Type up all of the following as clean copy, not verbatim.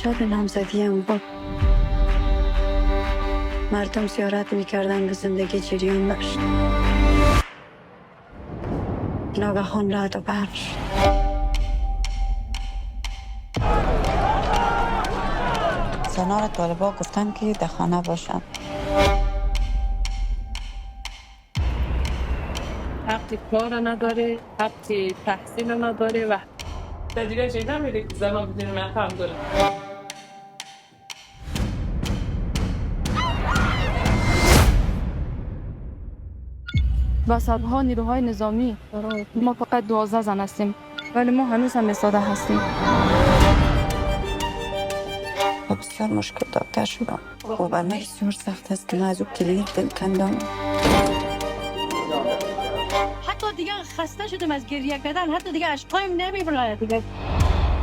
شب نامزدی هم بود. مردم زیارت میکردن به زندگی جریان داشت. ناگهان رعد و برق شد. زنان طالبا گفتن که در خانه باشن. حق کار نداره، حق تحصیل نداره و دیگه چیز نمیده که زنان بدون مقام داره. و صدها نیروهای نظامی، ما فقط 12 زن هستیم ولی ما هنوز هم ساده هستیم. و بسیار مشکل داشته شدم و بر من بسیار سخت است که من از او کلینیک دل کندم. حتی دیگه خسته شدم از گریه کردن، حتی دیگه اشکایم نمیبره دیگه.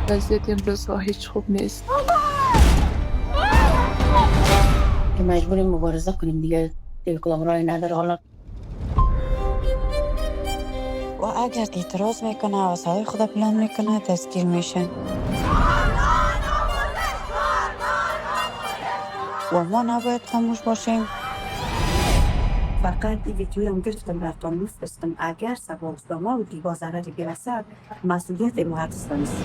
وضعیت این روزها هیچ خوب نیست. که مجبوریم مبارزه کنیم دیگه کدام راهی نداره. حالا و اگر اعتراض میکنه و صدای خود بلند میکنه دستگیر میشه. و ما نباید خاموش باشیم. فقط این ویدیویم گفتم رفتم میفرستم. اگر سبب به ما و دیگه ضرری برسد مسئولیت ما هست نیست.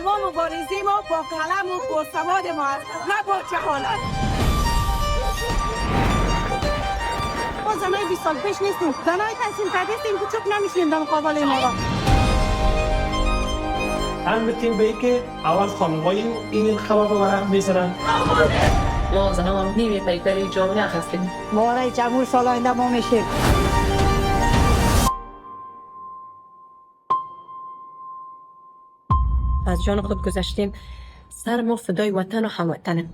ما مبارزی ما با قلم و با سواد ما هست، نه با جهالت. ما زنای 20 سال پیش نیستیم، زنای تحصیل کرده هستیم که چوب نمیشیم در مقابل ما. هم بتیم به که اول خانم‌های این خبر رو برام میزنن. ما زنان هم نیمه پیکری جامعه هستیم. ما رای جمهور سال آینده ما میشیم. از جان خود گذشتیم، سر ما فدای وطن و هموطنه.